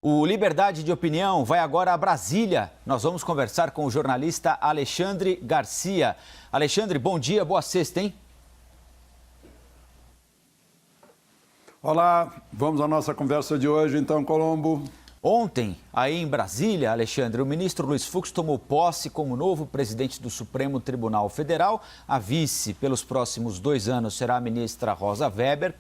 O Liberdade de Opinião vai agora a Brasília. Nós vamos conversar com o jornalista Alexandre Garcia. Alexandre, bom dia, boa sexta, hein? Olá, vamos à nossa conversa de hoje, então, Colombo. Ontem, aí em Brasília, Alexandre, o ministro Luiz Fux tomou posse como novo presidente do Supremo Tribunal Federal. A vice, pelos próximos 2 anos, será a ministra Rosa Weber.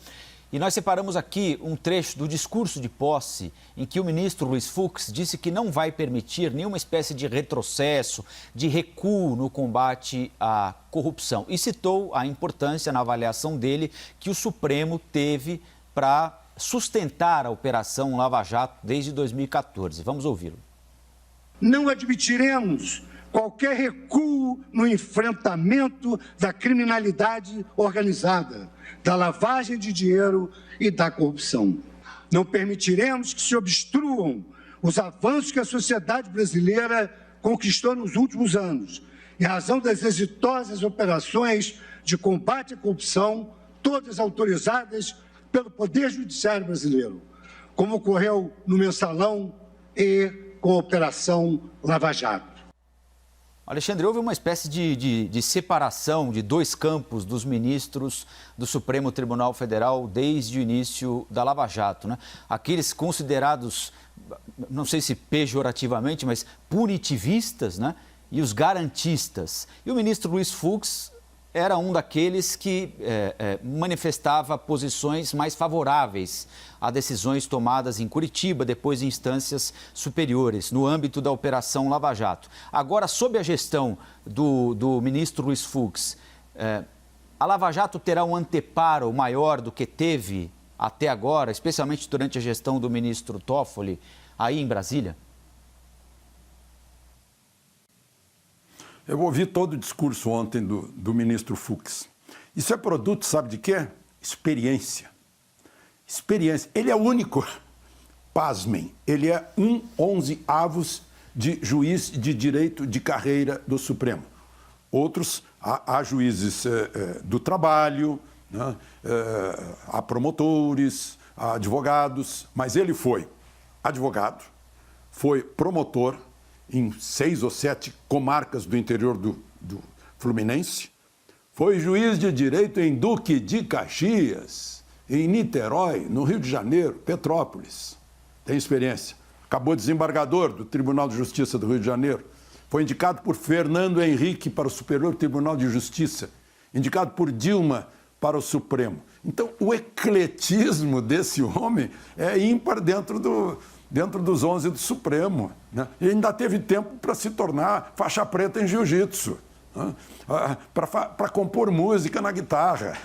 E nós separamos aqui um trecho do discurso de posse em que o ministro Luiz Fux disse que não vai permitir nenhuma espécie de retrocesso, de recuo no combate à corrupção. E citou a importância, na avaliação dele, que o Supremo teve para sustentar a Operação Lava Jato desde 2014. Vamos ouvi-lo. Não admitiremos qualquer recuo no enfrentamento da criminalidade organizada, da lavagem de dinheiro e da corrupção. Não permitiremos que se obstruam os avanços que a sociedade brasileira conquistou nos últimos anos, em razão das exitosas operações de combate à corrupção, todas autorizadas pelo Poder Judiciário brasileiro, como ocorreu no Mensalão e com a Operação Lava Jato. Alexandre, houve uma espécie de separação de 2 campos dos ministros do Supremo Tribunal Federal desde o início da Lava Jato, né? Aqueles considerados, não sei se pejorativamente, mas punitivistas, né? E os garantistas. E o ministro Luiz Fux era um daqueles que manifestava posições mais favoráveis a decisões tomadas em Curitiba, depois em instâncias superiores, no âmbito da Operação Lava Jato. Agora, sob a gestão do ministro Luiz Fux, a Lava Jato terá um anteparo maior do que teve até agora, especialmente durante a gestão do ministro Toffoli, aí em Brasília? Eu ouvi todo o discurso ontem do ministro Fux. Isso é produto, sabe de quê? Experiência. Experiência. Ele é o único, pasmem, ele é 1/11 de juiz de direito de carreira do Supremo. Outros, há juízes do trabalho, né? Há promotores, há advogados, mas ele foi advogado, foi promotor em 6 ou 7 comarcas do interior do Fluminense, foi juiz de direito em Duque de Caxias, em Niterói, no Rio de Janeiro, Petrópolis. Tem experiência. Acabou desembargador do Tribunal de Justiça do Rio de Janeiro. Foi indicado por Fernando Henrique para o Superior Tribunal de Justiça. Indicado por Dilma para o Supremo. Então, o ecletismo desse homem é ímpar dentro dos 11 do Supremo, né? E ainda teve tempo para se tornar faixa preta em jiu-jitsu, né? Para compor música na guitarra.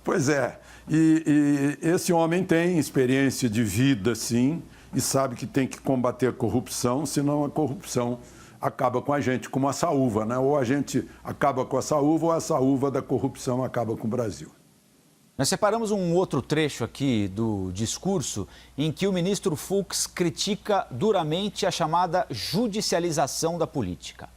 Pois é, e esse homem tem experiência de vida, sim, e sabe que tem que combater a corrupção, senão a corrupção acaba com a gente, como a saúva, né? Ou a gente acaba com a saúva, ou a saúva da corrupção acaba com o Brasil. Nós separamos um outro trecho aqui do discurso em que o ministro Fux critica duramente a chamada judicialização da política.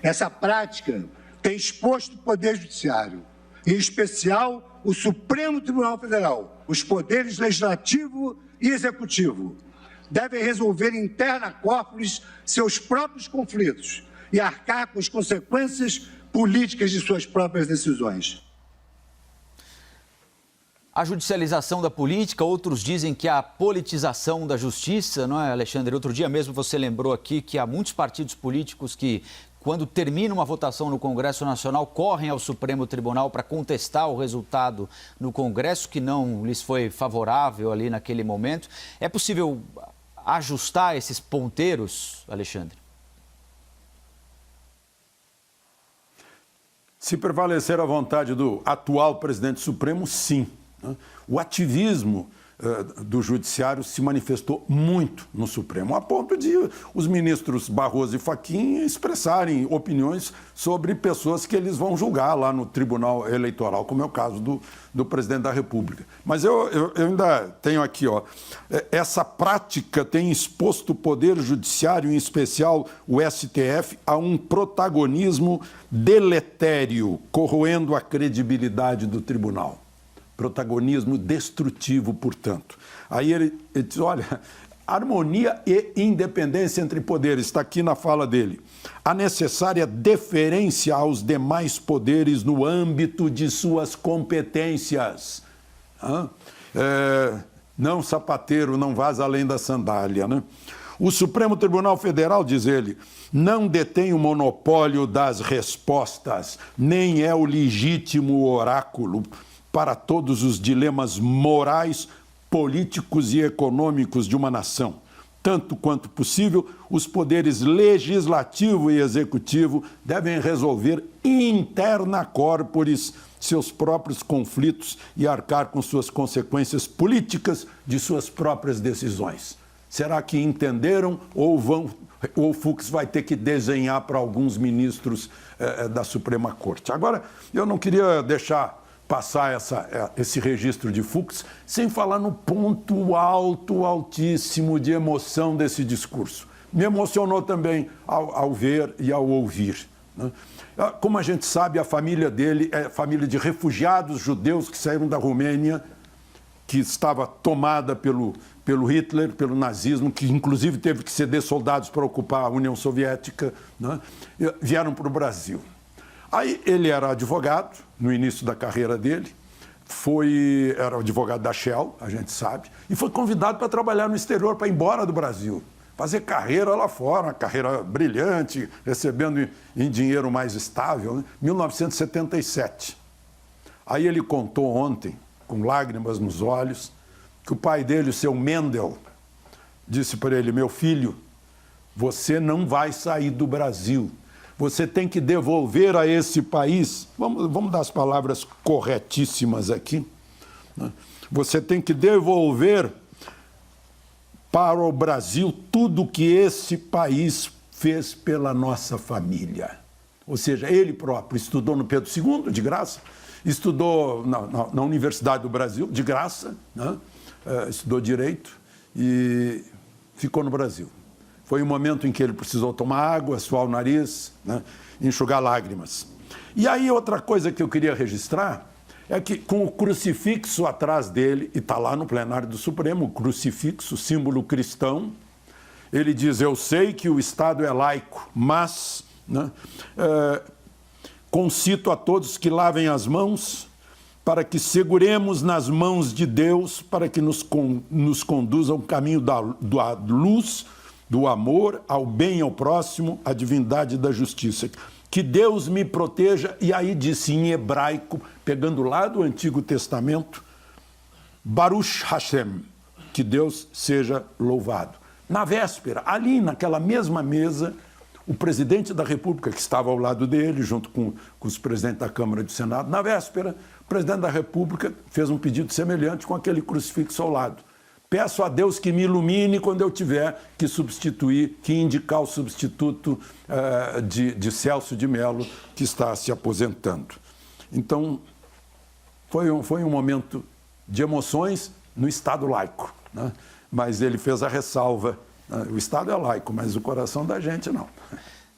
Essa prática tem exposto o Poder Judiciário, em especial o Supremo Tribunal Federal, os poderes legislativo e executivo, devem resolver interna corporis seus próprios conflitos e arcar com as consequências políticas de suas próprias decisões. A judicialização da política, outros dizem que a politização da justiça, não é, Alexandre? Outro dia mesmo você lembrou aqui que há muitos partidos políticos que, quando termina uma votação no Congresso Nacional, correm ao Supremo Tribunal para contestar o resultado no Congresso, que não lhes foi favorável ali naquele momento. É possível ajustar esses ponteiros, Alexandre? Se prevalecer a vontade do atual presidente Supremo, sim. O ativismo do Judiciário se manifestou muito no Supremo, a ponto de os ministros Barroso e Fachin expressarem opiniões sobre pessoas que eles vão julgar lá no Tribunal Eleitoral, como é o caso do presidente da República. Mas eu ainda tenho aqui, essa prática tem exposto o Poder Judiciário, em especial o STF, a um protagonismo deletério, corroendo a credibilidade do tribunal. Protagonismo destrutivo, portanto. Aí ele diz, olha, harmonia e independência entre poderes. Está aqui na fala dele. A necessária deferência aos demais poderes no âmbito de suas competências. Não, sapateiro, não vaza além da sandália, né? O Supremo Tribunal Federal, diz ele, não detém o monopólio das respostas, nem é o legítimo oráculo para todos os dilemas morais, políticos e econômicos de uma nação. Tanto quanto possível, os poderes legislativo e executivo devem resolver interna corporis seus próprios conflitos e arcar com suas consequências políticas de suas próprias decisões. Será que entenderam ou o Fux vai ter que desenhar para alguns ministros da Suprema Corte? Agora, eu não queria deixar passar esse registro de Fux sem falar no ponto altíssimo de emoção desse discurso. Me emocionou também ao ver e ao ouvir, né? Como a gente sabe, a família dele é família de refugiados judeus que saíram da Romênia, que estava tomada pelo Hitler, pelo nazismo, que inclusive teve que ceder soldados para ocupar a União Soviética, né? Vieram para o Brasil. Aí ele era advogado, no início da carreira dele, era advogado da Shell, a gente sabe, e foi convidado para trabalhar no exterior, para ir embora do Brasil, fazer carreira lá fora, uma carreira brilhante, recebendo em dinheiro mais estável, né? 1977. Aí ele contou ontem, com lágrimas nos olhos, que o pai dele, o seu Mendel, disse para ele: meu filho, você não vai sair do Brasil. Você tem que devolver a esse país, vamos dar as palavras corretíssimas aqui, né? Você tem que devolver para o Brasil tudo que esse país fez pela nossa família. Ou seja, ele próprio estudou no Pedro II, de graça, estudou na Universidade do Brasil, de graça, né? Estudou Direito e ficou no Brasil. Foi um momento em que ele precisou tomar água, suar o nariz, né? Enxugar lágrimas. E aí outra coisa que eu queria registrar é que com o crucifixo atrás dele, e está lá no plenário do Supremo, o crucifixo, símbolo cristão, ele diz: eu sei que o Estado é laico, mas, né, concito a todos que lavem as mãos para que seguremos nas mãos de Deus, para que nos conduza ao caminho da luz, do amor, ao bem ao próximo, à divindade da justiça. Que Deus me proteja, e aí disse em hebraico, pegando lá do Antigo Testamento, Baruch Hashem, que Deus seja louvado. Na véspera, ali naquela mesma mesa, o presidente da República, que estava ao lado dele, junto com os presidentes da Câmara e do Senado, na véspera, o presidente da República fez um pedido semelhante com aquele crucifixo ao lado. Peço a Deus que me ilumine quando eu tiver que substituir, que indicar o substituto de Celso de Mello, que está se aposentando. Então, foi um momento de emoções no Estado laico, né? Mas ele fez a ressalva, né? O Estado é laico, mas o coração da gente não.